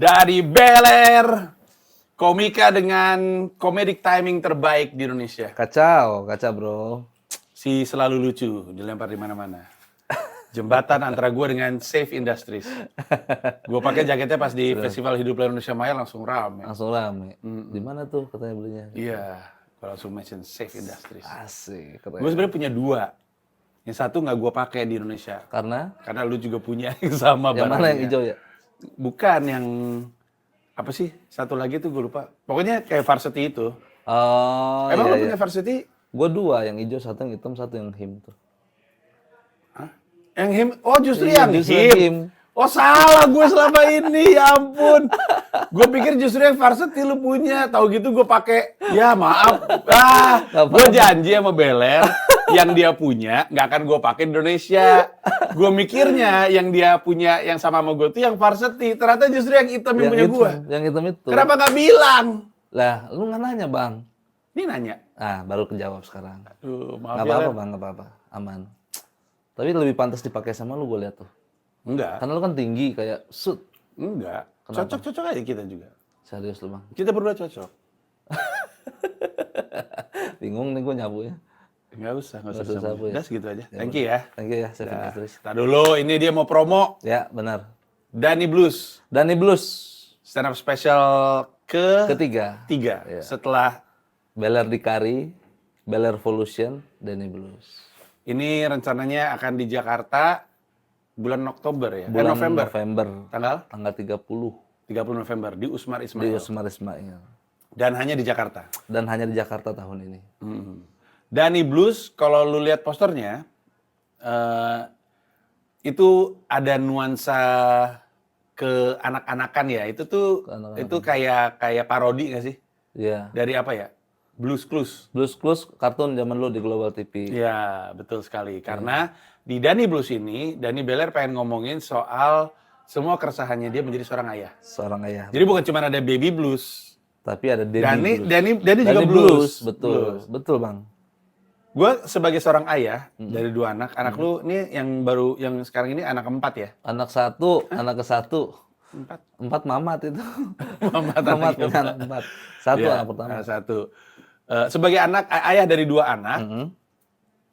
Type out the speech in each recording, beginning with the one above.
Dari Beler, komika dengan comedic timing terbaik di Indonesia. Kacau bro. Si selalu lucu, dilempar di mana-mana. Jembatan antara gue dengan Safe Industries. Gue pakai jaketnya pas di Festival Hidup Layak Indonesia Maya langsung rame. Langsung rame. Di mana tuh katanya belinya? Iya, gue langsung mention Safe Industries. Asik. Gue sebenarnya punya dua. Yang satu nggak gue pakai di Indonesia. Karena lu juga punya yang sama yang barangnya. mana yang hijau ya? Bukan yang apa sih? Satu lagi tuh gue lupa. Pokoknya kayak varsity itu. Oh, Emang iya, lu punya varsity? Gue dua, yang hijau satu, yang hitam satu, yang him tuh. Hah? Yang him? Oh justru Iya, yang justru him. yang him. Oh salah gue selama ini, ya ampun. Gue pikir justru yang varsity lu punya. Tahu gitu gue pakai. Ya maaf. Gue janji sama Beler yang dia punya nggak akan gue pakai di Indonesia. Gue mikirnya yang dia punya yang sama gue tuh yang varsity. Ternyata justru yang hitam yang punya gue. Yang hitam itu. Kenapa nggak bilang? Lah, lu nggak nanya bang? Ini nanya. Baru kejawab sekarang. Aduh, maaf Nggak ya, apa-apa Ler. bang, nggak apa-apa, aman. Tapi lebih pantas dipakai sama lu, gue lihat tuh. Enggak. Karena lu kan tinggi kayak suit. Enggak. Cocok-cocok aja kita juga. Serius lu bang? Kita berdua cocok. Bingung nih gue nyabunya. Enggak usah usah sama. sabu ya. Udah segitu aja. Thank you ya. Thank you ya, Safe Industries. Tar dulu, ini dia mau promo. Ya, benar. Danny Blues. Danny Blues. Stand up special Ketiga. tiga. Setelah Beler Dikari, Beler Revolution, Danny Blues. ini rencananya akan di Jakarta bulan Oktober ya? Bulan November. Tanggal 30. 30 November di Usmar Di Ismail. Usmar Ismail. Dan hanya di Jakarta. Dan hanya di Jakarta tahun ini. Danny Blues, kalau lu lihat posternya, itu ada nuansa ke anak-anakan ya. Itu tuh itu kayak parodi nggak sih? Iya. Dari apa ya? Blues Clues. Blues Clues kartun zaman lu di Global TV. Ya, betul sekali. Karena di Danny Blues ini, Danny Beler pengen ngomongin soal semua keresahannya dia menjadi seorang ayah. Seorang ayah. Jadi bukan cuma ada baby blues. Tapi ada Danny Blues. Danny juga blues. Betul. Betul, Bang. Gue sebagai seorang ayah dari dua anak lu ini yang sekarang ini anak keempat ya? Anak ke satu. Empat mamat itu. Mamat punya anak empat. Satu ya, anak pertama. Satu. Sebagai ayah dari dua anak,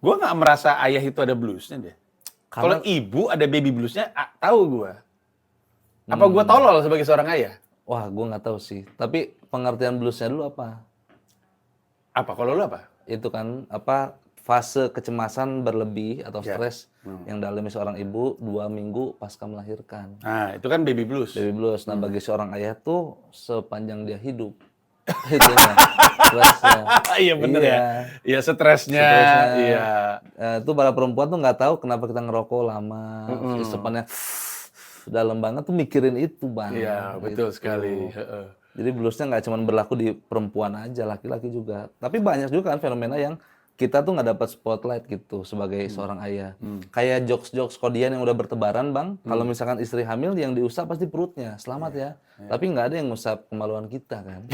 gue nggak merasa ayah itu ada bluesnya deh. Kalau ibu ada baby bluesnya, tahu gue. Apa gue tolol sebagai seorang ayah? Wah, gue nggak tahu sih. Tapi pengertian bluesnya dulu apa? Apa? Kalau lu apa? Itu kan fase kecemasan berlebih atau stres yang dialami seorang ibu 2 minggu pasca melahirkan. Nah, itu kan baby blues. Baby blues. Nah, bagi seorang ayah tuh sepanjang dia hidup. Itunya, stresnya. Iya bener ya. Iya stresnya. Iya. Itu para perempuan tuh nggak tahu kenapa kita ngerokok lama, isepannya dalam banget tuh mikirin itu bang. Iya betul sekali. Jadi bluesnya nggak cuma berlaku di perempuan aja, laki-laki juga. Tapi banyak juga kan fenomena yang kita tuh nggak dapat spotlight gitu sebagai seorang ayah. Kayak jokes-jokes kodian yang udah bertebaran bang. Kalau misalkan istri hamil yang diusap pasti perutnya, selamat ya. Tapi nggak ada yang ngusap kemaluan kita kan.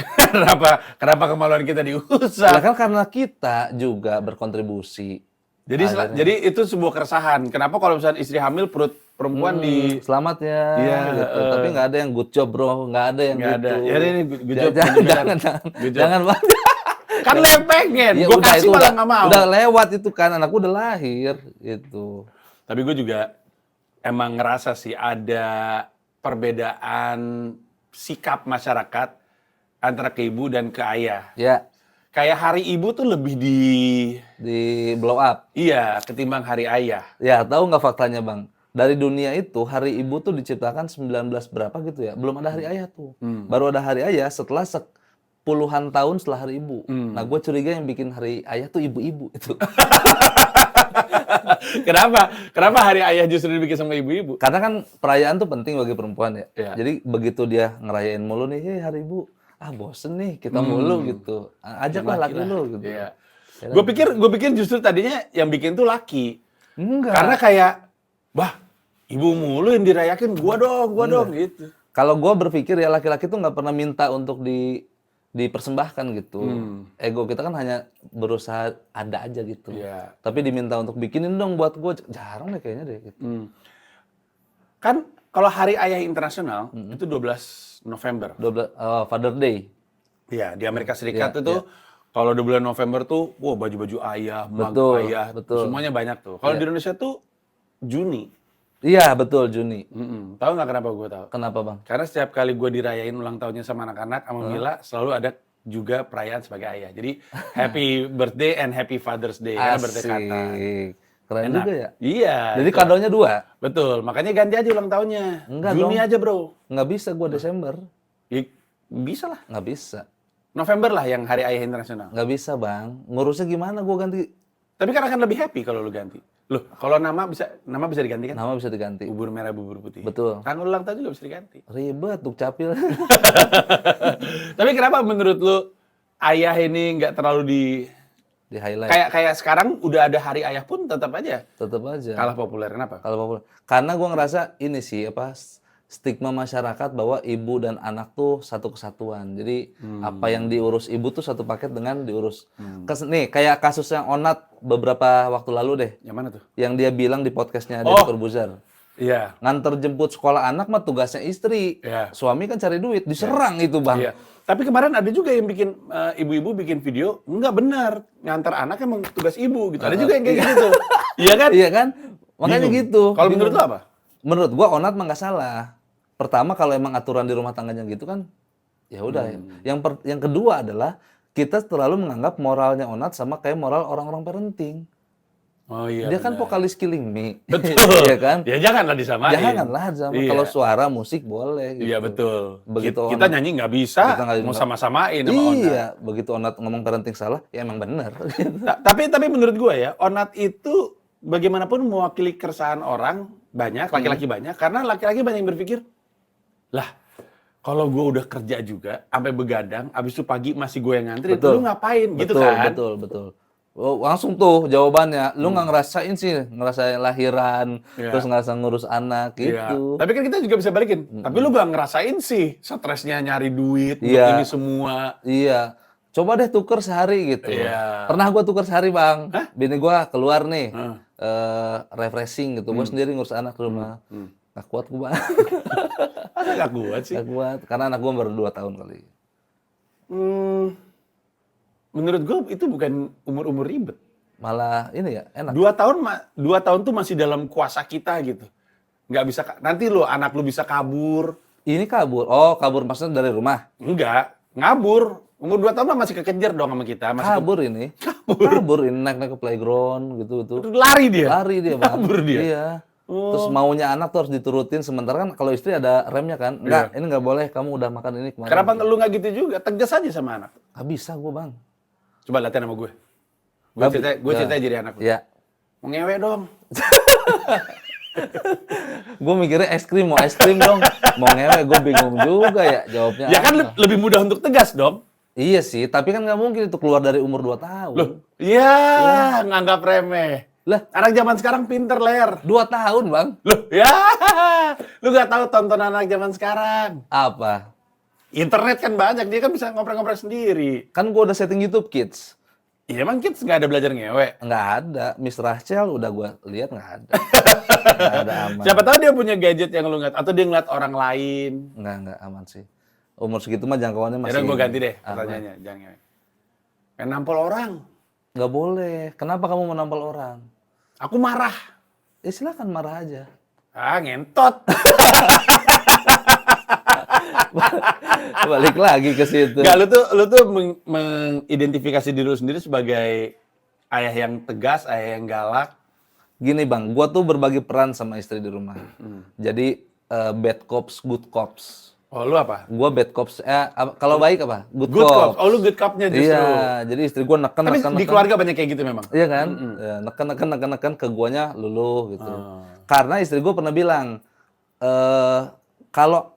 Kenapa kemaluan kita diusap? Nah, kan karena kita juga berkontribusi. Jadi itu sebuah keresahan. Kenapa kalau misalnya istri hamil perut perempuan di selamat ya, gitu. Tapi nggak ada yang good job bro, nggak ada yang nggak gitu. ada. Ya ini good job. Jangan bang. Kan lo yang pengen, Ya gue udah kasih itu malah nggak mau. Udah lewat itu kan, anakku udah lahir gitu. Tapi gue juga emang ngerasa sih ada perbedaan sikap masyarakat antara ke ibu dan ke ayah. Ya. Kayak hari ibu tuh lebih di blow up. Iya, ketimbang hari ayah. Ya, tahu nggak faktanya bang? Dari dunia itu hari ibu tuh diciptakan 19 berapa gitu ya. Belum ada hari ayah tuh. Baru ada hari ayah setelah puluhan tahun setelah hari ibu. Nah, gue curiga yang bikin hari ayah tuh ibu-ibu itu. Kenapa hari ayah justru dibikin sama ibu-ibu? Karena kan perayaan tuh penting bagi perempuan ya. Iya. Jadi begitu dia ngerayain mulu nih, hey, hari ibu, bosen nih kita mulu gitu. Ajaklah laki lu gitu. Iya. Gue pikir justru tadinya yang bikin tuh laki. Enggak. Karena kayak, ibu mulu yang dirayakin, gua dong gitu. Kalau gue berpikir ya laki-laki tuh nggak pernah minta untuk dipersembahkan gitu. Ego kita kan hanya berusaha ada aja gitu. Iya. Tapi diminta untuk bikinin dong buat gue, jarang deh kayaknya deh gitu. Kan kalau Hari Ayah Internasional itu 12 November. 12 Father Day. Iya, di Amerika Serikat Iya, itu kalau udah bulan November tuh, wah baju-baju ayah, mug Betul, ayah, betul. semuanya banyak tuh. Kalau Iya. di Indonesia tuh Juni. Iya, betul Juni. Tahu nggak kenapa gue tahu? Kenapa, Bang? Karena setiap kali gue dirayain ulang tahunnya sama anak-anak, sama Mila, selalu ada juga perayaan sebagai ayah. Jadi happy birthday and happy Father's Day karena berdekatan. Asik. Keren Enak. juga ya. Iya. Jadi itu. kadonya 2? Betul. Makanya ganti aja ulang tahunnya. Enggak Juni dong. aja bro. Nggak bisa gua Desember. Ya, bisa lah. Nggak bisa. November lah yang Hari Ayah Internasional. Nggak bisa, Bang. Ngurusnya gimana gua ganti? Tapi kan akan lebih happy kalau lu ganti. Loh, kalau nama bisa diganti kan? Nama bisa diganti. Bubur merah, bubur putih. Betul. Tanggal ulang tahun juga bisa diganti. Ribet, Dukcapil. Tapi kenapa menurut lu ayah ini nggak terlalu Di highlight. kayak sekarang udah ada Hari Ayah pun tetap aja Tetap aja. kalah populer. Kenapa? Kalau populer. Karena gua ngerasa ini sih apa stigma masyarakat bahwa ibu dan anak tuh satu kesatuan. Jadi apa yang diurus ibu tuh satu paket dengan diurus. Nih kayak kasus yang Onat beberapa waktu lalu deh. Yang mana tuh? Yang dia bilang di podcastnya Deddy Corbuzier. Iya. Nganter jemput sekolah anak mah tugasnya istri. Iya. Suami kan cari duit, diserang itu, Bang. Iya. Tapi kemarin ada juga yang bikin ibu-ibu bikin video nggak benar ngantar anak emang tugas ibu gitu. Ada juga yang kayak gitu. Iya kan? Iya kan? Makanya Bingung. gitu. Kalau Bingung. menurut lo apa? Menurut gua Onat mah nggak salah. Pertama kalau emang aturan di rumah tangganya gitu kan, ya udah. Yang kedua adalah kita terlalu menganggap moralnya Onat sama kayak moral orang-orang parenting. Oh iya. Dia kan benar. vokalis Killing Me. Betul. Iya kan? Ya janganlah disamain. Janganlah sama Iya. kalau suara musik boleh gitu. Iya betul. Begitu Kita nyanyi nggak bisa, Kita nggak- mau sama-samain sama Onat. Iya, begitu Onat ngomong parenting salah, ya emang bener. Tapi menurut gue ya, Onat itu bagaimanapun mewakili keresahan orang banyak, laki-laki banyak, karena laki-laki banyak yang berpikir, lah kalau gue udah kerja juga, sampai begadang, abis itu pagi masih gue yang ngantri, Betul. lu ngapain gitu Betul, kan? betul. Oh, langsung tuh jawabannya, lu nggak ngerasain sih, ngerasain lahiran, Iya. terus ngerasa ngurus anak Iya. gitu. Tapi kan kita juga bisa balikin. Tapi lu gak ngerasain sih stresnya nyari duit untuk Iya. ini semua. Iya. Coba deh tuker sehari gitu. Iya. Pernah gua tuker sehari, Bang. Bini gua keluar nih, Heeh. refreshing gitu. Gua sendiri ngurus anak di rumah. Nggak kuat gua, Bang. Masa gak kuat sih? Nggak kuat. Karena anak gua baru 2 tahun kali. Menurut gue itu bukan umur-umur ribet. Malah ini ya, enak. 2 tahun tuh masih dalam kuasa kita gitu. Nggak bisa, nanti lo anak lu bisa kabur. Ini kabur. Oh, kabur maksudnya dari rumah. Enggak, ngabur. Umur 2 tahun mah masih kekejar dong sama kita. Masih Kabur ini. Kabur ini naik ke playground gitu. lari dia. Lari dia, Bang. Kabur dia. Iya. Terus maunya anak tuh harus diturutin. Sementara kan kalau istri ada remnya kan. Enggak, ini nggak boleh. Kamu udah makan ini kemarin. Kenapa lu nggak gitu juga? Tegas aja sama anak. Nggak bisa gua, Bang. Coba latihan sama gue. Gue cerita jadi anak. Iya. Mau ngewe dong. Gue mikirnya es krim, mau es krim dong. Mau ngewe, gue bingung juga ya jawabnya. Ya kan apa. lebih mudah untuk tegas dong. Iya sih, tapi kan nggak mungkin itu keluar dari umur 2 tahun. Loh, iya, nganggap remeh. Lah, Anak zaman sekarang pinter, Ler. 2 tahun, Bang. Loh, ya. Lu gak tahu tontonan anak zaman sekarang. Apa? Internet kan banyak, dia kan bisa ngoprek-ngoprek sendiri. Kan gue udah setting YouTube Kids. Iya, emang kids nggak ada belajar ngewe. Nggak ada. Miss Rachel udah gue lihat nggak ada. Nggak ada aman. Siapa tahu dia punya gadget yang lu ngeliat, atau dia ngeliat orang lain. Nggak aman sih. Umur segitu mah jangkauannya masih... Yaudah, gue ganti deh Apa? pertanyaannya. Jangan ngewe. Pengen nampol orang. Nggak boleh. Kenapa kamu menampal orang? Aku marah. Ya silakan marah aja. Ah, ngentot. Balik lagi ke situ. Enggak, lu tuh mengidentifikasi diri lu sendiri sebagai ayah yang tegas, ayah yang galak. Gini Bang, gua tuh berbagi peran sama istri di rumah. Jadi bad cops, good cops. Oh, lu apa? Gua bad cops. Kalau baik apa? Good, Good cop. cops. Oh, lu good cop-nya justru. Iya, jadi istri gua neken. Tapi di keluarga banyak kayak gitu memang. Iya kan? Ya, neken ke guanya luluh gitu. Oh. Karena istri gua pernah bilang, kalau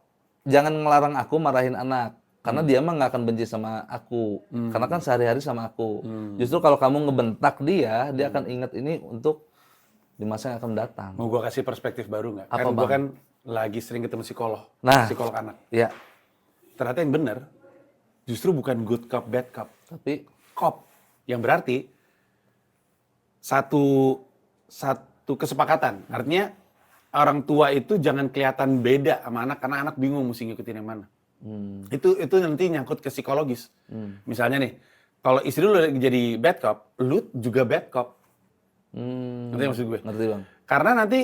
jangan ngelarang aku marahin anak. Karena dia mah nggak akan benci sama aku. Karena kan sehari-hari sama aku. Justru kalau kamu ngebentak dia akan ingat ini untuk di masa yang akan datang. Mau gua kasih perspektif baru nggak? Apa, Kan gua Bang? kan lagi sering ketemu psikolog. Nah. Psikolog anak. Iya, Ternyata yang benar justru bukan good cop, bad cop. tapi Cop. Yang berarti satu kesepakatan. Artinya orang tua itu jangan kelihatan beda sama anak karena anak bingung mesti ngikutin yang mana. Itu nanti nyangkut ke psikologis. Misalnya nih, kalau istri lu jadi bad cop, lu juga bad cop. Ngerti maksud gue? Ngerti bang. Karena nanti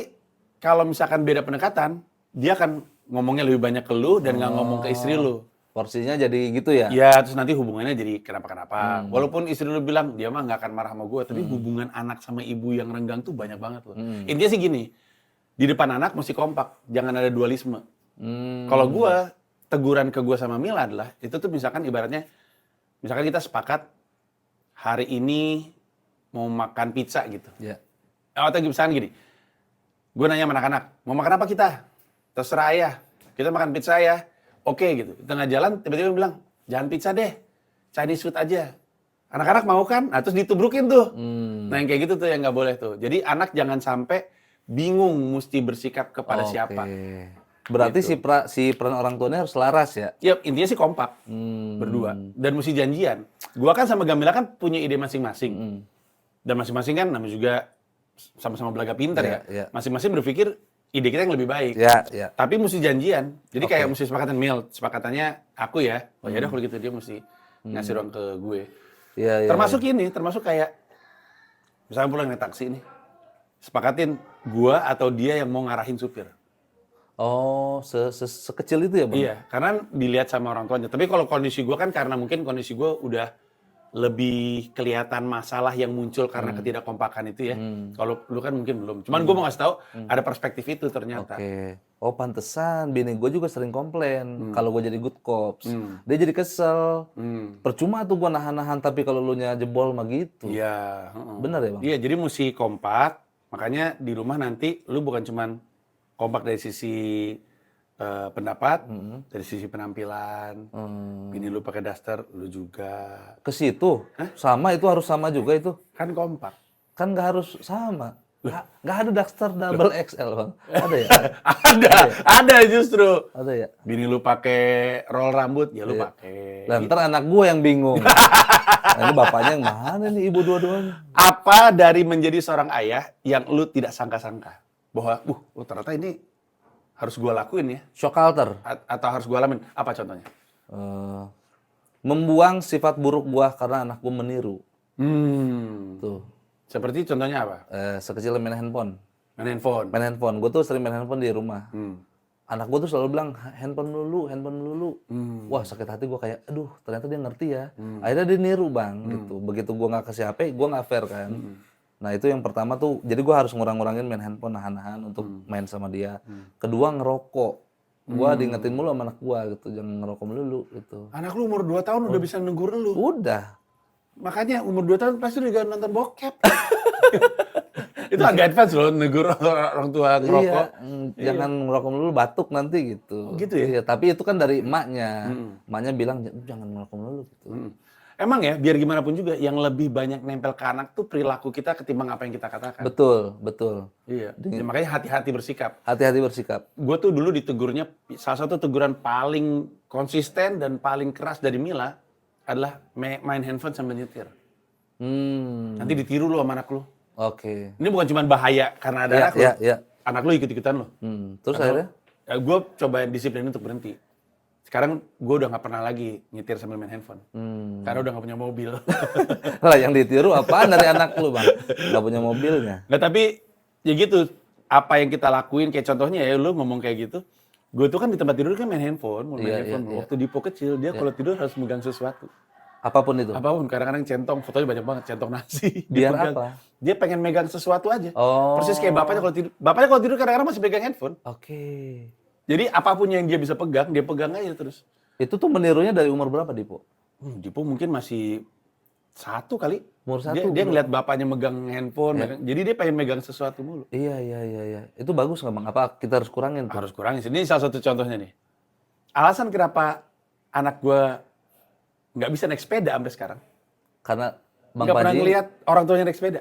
kalau misalkan beda pendekatan, dia akan ngomongnya lebih banyak ke lu dan nggak ngomong ke istri lu. Porsinya jadi gitu ya? Ya, terus nanti hubungannya jadi kenapa-kenapa. Walaupun istri lu bilang, dia mah nggak akan marah sama gue, tapi hubungan anak sama ibu yang renggang tuh banyak banget loh. Intinya sih gini, di depan anak mesti kompak, jangan ada dualisme. Kalau gue, teguran ke gue sama Mila adalah, itu tuh misalkan ibaratnya, misalkan kita sepakat, hari ini mau makan pizza gitu. Iya. Atau misalkan gini, gue nanya sama anak-anak, mau makan apa kita? Terserah ayah, kita makan pizza ya. Oke gitu, di tengah jalan tiba-tiba bilang, jangan pizza deh, Chinese food aja. Anak-anak mau kan? Nah, terus ditubrukin tuh. Nah yang kayak gitu tuh yang nggak boleh tuh. Jadi anak jangan sampai bingung mesti bersikap kepada siapa. Berarti si peran orang tuanya harus selaras ya? Ya intinya sih kompak, berdua. Dan mesti janjian. Gua kan sama Gamila kan punya ide masing-masing. Dan masing-masing kan namanya juga sama-sama belaga pintar ya. Masing-masing berpikir ide kita yang lebih baik. Tapi mesti janjian. Jadi kayak mesti sepakatan sepakatannya aku ya. Oh ya udah kalau gitu dia mesti ngasih ruang ke gue. Termasuk ini, termasuk kayak misalnya pulang naik taksi nih. Sepakatin gua atau dia yang mau ngarahin supir. Oh, sekecil itu ya bang? Iya, karena dilihat sama orang tuanya. Tapi kalau kondisi gua kan karena mungkin kondisi gua udah lebih kelihatan masalah yang muncul karena ketidakkompakan itu ya. Kalau lu kan mungkin belum. Cuman gua mau ngasih tahu ada perspektif itu ternyata. Oh pantesan, bini gue juga sering komplain kalau gue jadi good cops. Dia jadi kesel. Percuma tuh gue nahan-nahan, tapi kalau lu nya jebol mah gitu. Iya. Bener ya bang? Iya, jadi mesti kompak. Makanya di rumah nanti lu bukan cuman kompak dari sisi pendapat, dari sisi penampilan. Bini lu pakai daster, lu juga. Ke situ? Sama itu harus sama juga itu? Kan kompak. Kan nggak harus sama. Nggak ada Daxter double XL bang? Ada ya? Ada justru. Ada ya? Bini lu pakai roll rambut, ya lu pakai. Lah ntar anak gue yang bingung. Nah, ini bapaknya yang mana nih, ibu dua-duanya? Apa dari menjadi seorang ayah yang lu tidak sangka-sangka? Bahwa, ternyata ini harus gue lakuin ya? Shock culture. Atau harus gue alamin? Apa contohnya? Membuang sifat buruk gua karena anak gua meniru. Tuh. Seperti contohnya apa? Sekecil main handphone. Main handphone. Main handphone. Gue tuh sering main handphone di rumah. Anak gue tuh selalu bilang, handphone dulu. Wah sakit hati gue kayak, aduh ternyata dia ngerti ya. Akhirnya dia niru bang, gitu. Begitu gue nggak kasih HP, gue nggak fair kan. Nah itu yang pertama tuh, jadi gue harus ngurang-ngurangin main handphone, nahan-nahan untuk main sama dia. Kedua ngerokok. Gue diingetin mulu sama anak gue gitu, jangan ngerokok melulu gitu. Anak lu umur 2 tahun udah bisa negur lu. Udah. Makanya umur 2 tahun pasti udah nonton bokep. Itu agak advance loh, negur orang tua ngerokok. Iya, jangan ngerokok melulu, batuk nanti gitu. Oh, gitu ya? Iya, tapi itu kan dari emaknya. Emaknya bilang, jangan ngerokok melulu gitu. Emang ya, biar gimana pun juga, yang lebih banyak nempel ke anak tuh perilaku kita ketimbang apa yang kita katakan. Betul. Iya, ya, makanya hati-hati bersikap. Hati-hati bersikap. Gue tuh dulu ditegurnya, salah satu teguran paling konsisten dan paling keras dari Mila adalah main handphone sambil nyetir. Nanti ditiru lu sama anak lu. Oke. Ini bukan cuma bahaya karena ada anak lu. Anak lu ikut-ikutan lu. Terus akhirnya? Gue coba disiplin untuk berhenti. Sekarang gue udah nggak pernah lagi nyetir sambil main handphone. Karena udah nggak punya mobil. Lah yang ditiru apaan dari anak lu bang? Nggak punya mobilnya. Nggak, tapi ya gitu. Apa yang kita lakuin, kayak contohnya ya lu ngomong kayak gitu. Gue tuh kan di tempat tidur kan main handphone. Waktu Dipo kecil, dia kalau tidur harus megang sesuatu. Apapun itu? Apapun, kadang-kadang centong, fotonya banyak banget, centong nasi. Biar apa? Dia pengen megang sesuatu aja. Oh. Persis kayak bapaknya kalau tidur. Bapaknya kalau tidur kadang-kadang masih pegang handphone. Oke. Jadi apapun yang dia bisa pegang, dia pegang aja terus. Itu tuh menirunya dari umur berapa Dipo? Dipo mungkin masih 1 kali. Umur 1? Dia ngeliat bapaknya megang handphone, jadi dia pengen megang sesuatu mulu. Iya. Itu bagus nggak bang? Apa kita harus kurangin tuh? Harus kurangin. Ini salah satu contohnya nih. Alasan kenapa anak gue nggak bisa naik sepeda sampai sekarang. Karena Bang nggak pernah Panji ngeliat orang tuanya naik sepeda.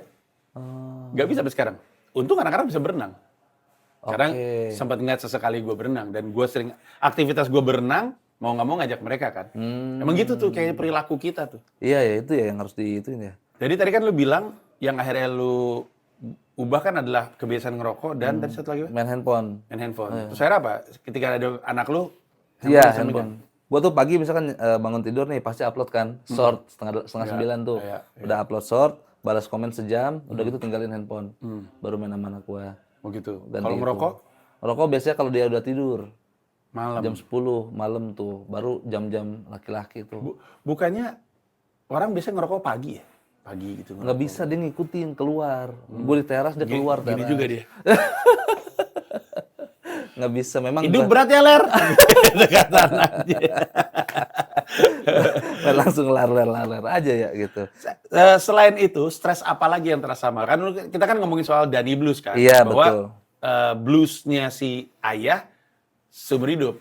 Nggak bisa sampai sekarang. Untung anak-anak bisa berenang. Sekarang sempat ngeliat sesekali gue berenang. Dan gue sering, aktivitas gue berenang, mau nggak mau ngajak mereka kan. Emang gitu tuh kayak perilaku kita tuh. Iya ya, itu ya yang harus diituin ya. Jadi tadi kan lu bilang, yang akhirnya lu ubah kan adalah kebiasaan ngerokok dan tadi satu lagi main handphone. Terus akhirnya apa? Ketika ada anak lu, Iya, bisa handphone. megang. Gua tuh pagi misalkan bangun tidur nih pasti upload kan, short setengah Iya, 9 tuh. iya, Udah upload short, balas komen sejam, udah gitu tinggalin handphone. Baru main sama anak gua. Begitu. Ganti Kalau itu. ngerokok Ngerokok biasanya kalau dia udah tidur. malam. Jam 10 malam tuh, baru jam-jam laki-laki tuh. Bukannya orang biasa ngerokok pagi ya? Pagi gitu. Nggak bisa, dia ngikutin keluar. Gue di teras, dia keluar Gini teras. juga dia. Nggak bisa, memang Hidup berat ya, Ler. Kata anaknya. langsung lar aja ya gitu. Selain itu, stres apa lagi yang terasa sama? Kan kita kan ngomongin soal Dani Blues kan? Iya, bahwa betul. bluesnya si ayah seumur hidup.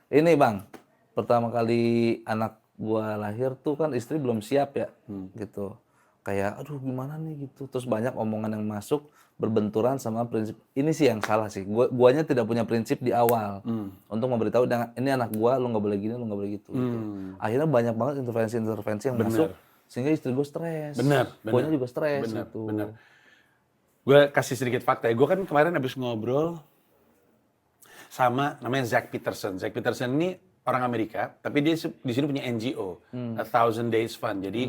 Ini Bang, pertama kali anak gua lahir tuh kan istri belum siap ya, gitu. Kayak, aduh gimana nih gitu. Terus banyak omongan yang masuk berbenturan sama prinsip. Ini sih yang salah sih. Guanya tidak punya prinsip di awal untuk memberitahu, ini anak gua, lu nggak boleh gini, lu nggak boleh gitu. Akhirnya banyak banget intervensi-intervensi yang masuk, sehingga istri gue stres. Bener. Guanya juga stres Bener, gitu. bener. Gue kasih sedikit fakta ya. Gue kan kemarin habis ngobrol sama namanya Zack Peterson. Zack Peterson ini orang Amerika, tapi dia di sini punya NGO, A Thousand Days Fund. Jadi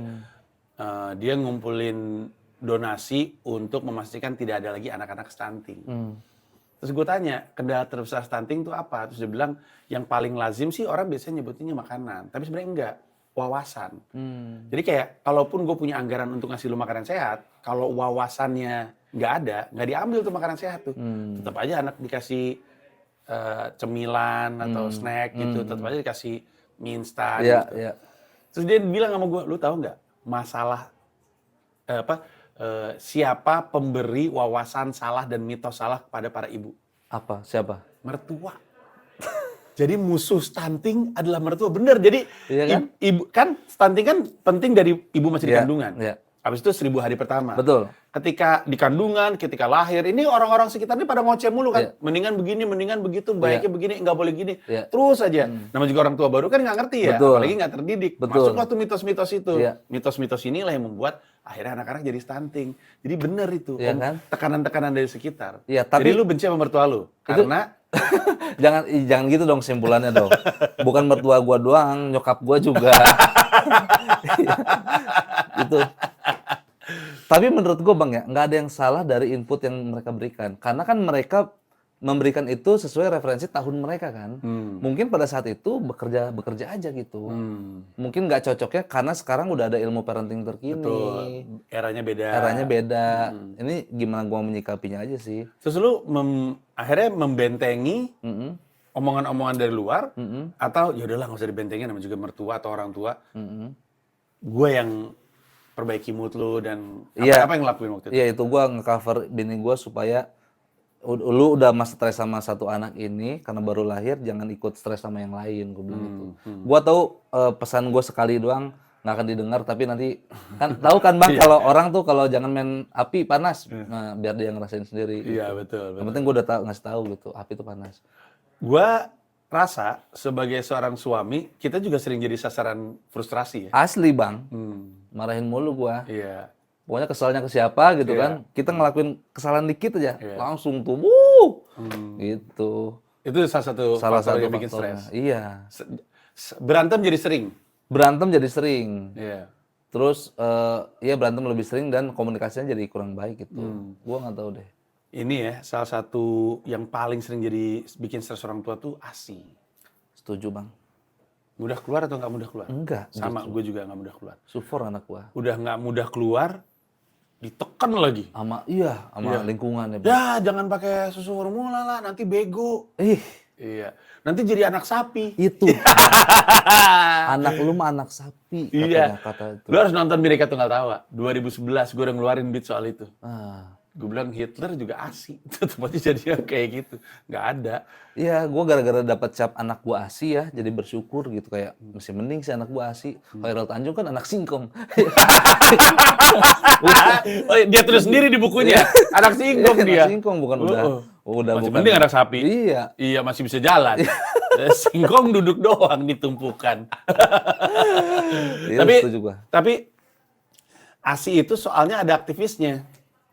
dia ngumpulin donasi untuk memastikan tidak ada lagi anak-anak stunting. Terus gue tanya, kendala terbesar stunting itu apa? Terus dia bilang, yang paling lazim sih orang biasanya nyebutinnya makanan. Tapi sebenarnya enggak, wawasan. Jadi kayak, kalaupun gue punya anggaran untuk ngasih lu makanan sehat, kalau wawasannya nggak ada, nggak diambil tuh makanan sehat tuh. Tetap aja anak dikasih cemilan atau snack gitu, tetap aja dikasih mie instan Iya, gitu. iya. Terus dia bilang sama gue, lu tahu nggak masalah siapa pemberi wawasan salah dan mitos salah kepada para ibu? Apa? Siapa? Mertua. Jadi musuh stunting adalah mertua. Bener, jadi Iya kan? ibu kan stunting kan penting dari ibu masih di Iya, kandungan. iya. Habis itu 1000 hari pertama. Betul. Ketika di kandungan, ketika lahir, ini orang-orang sekitarnya pada ngoceh mulu kan. Iya. Mendingan begini, mendingan begitu, baiknya begini, nggak boleh gini. Iya. Terus aja. Namanya juga orang tua baru kan nggak ngerti ya, Betul. apalagi nggak terdidik. Betul. Masuklah tuh mitos-mitos itu. Iya. Mitos-mitos inilah yang membuat akhirnya anak-anak jadi stunting. Jadi bener itu, Iya kan? tekanan-tekanan dari sekitar. Iya, tapi- Jadi lu benci sama mertua lu karena jangan gitu dong simpulannya dong. Bukan mertua gua doang, nyokap gua juga. Itu. Tapi menurut gua Bang ya, nggak ada yang salah dari input yang mereka berikan. Karena kan mereka memberikan itu sesuai referensi tahun mereka kan. Mungkin pada saat itu bekerja aja gitu. Mungkin nggak cocoknya karena sekarang udah ada ilmu parenting terkini. betul, eranya beda. Eranya beda. Ini gimana gua menyikapinya aja sih. Terus lu akhirnya membentengi omongan-omongan dari luar atau ya udahlah nggak usah dibentengin, namanya juga mertua atau orang tua. Gue yang perbaiki mood lu dan Iya. apa yang lakuin waktu itu? Iya itu gua nge-cover bini gua supaya lu udah mas stres sama satu anak ini karena baru lahir, jangan ikut stres sama yang lain, gua bilang gitu. Gua tahu pesan gua sekali doang nggak akan didengar, tapi nanti kan tahu kan Bang kalau orang tuh kalau jangan main api panas, nah biar dia ngerasain sendiri. Iya betul. Yang penting gua udah ngasih tahu gitu, api itu panas. Gue rasa sebagai seorang suami kita juga sering jadi sasaran frustrasi ya. Asli Bang, marahin mulu gua. Iya. Pokoknya kesalnya ke siapa gitu Iya. kan, kita ngelakuin kesalahan dikit aja, Iya. langsung tuh, gitu. Itu salah satu Salah faktor satu yang bikin faktornya. stres. Iya. Berantem jadi sering. Berantem jadi sering. Iya. Terus ya berantem lebih sering dan komunikasinya jadi kurang baik gitu. Gua nggak tahu deh. Ini ya salah satu yang paling sering jadi bikin stres orang tua tuh ASI. Setuju Bang. Mudah keluar atau nggak mudah keluar? Enggak. Sama gue juga nggak mudah keluar. Support anak gua. Udah nggak mudah keluar, ditekan lagi. Sama lingkungan ya Bang. Ya jangan pakai susu formula lah, nanti bego. Ih, Iya. Nanti jadi anak sapi. itu. Anak lu mah anak sapi Iya. kata itu. Lu harus nonton Mereka Tunggal Tawa. 2011 gue udah ngeluarin beat soal itu. Gue bilang Hitler juga ASI. Tetep aja jadinya kayak gitu. Nggak ada. Iya, gua gara-gara dapat cap anak gua ASI ya, jadi bersyukur gitu kayak masih mending sih anak gua ASI. Khairul Tanjung kan anak singkong. Oh, dia tulis sendiri di bukunya. Anak singkong dia. Anak singkong bukan udah Masih bukan. penting anak sapi. Iya. Iya masih bisa jalan. Singkong duduk doang di tumpukan. Iya, setuju gua. Tapi ASI itu soalnya ada aktivisnya.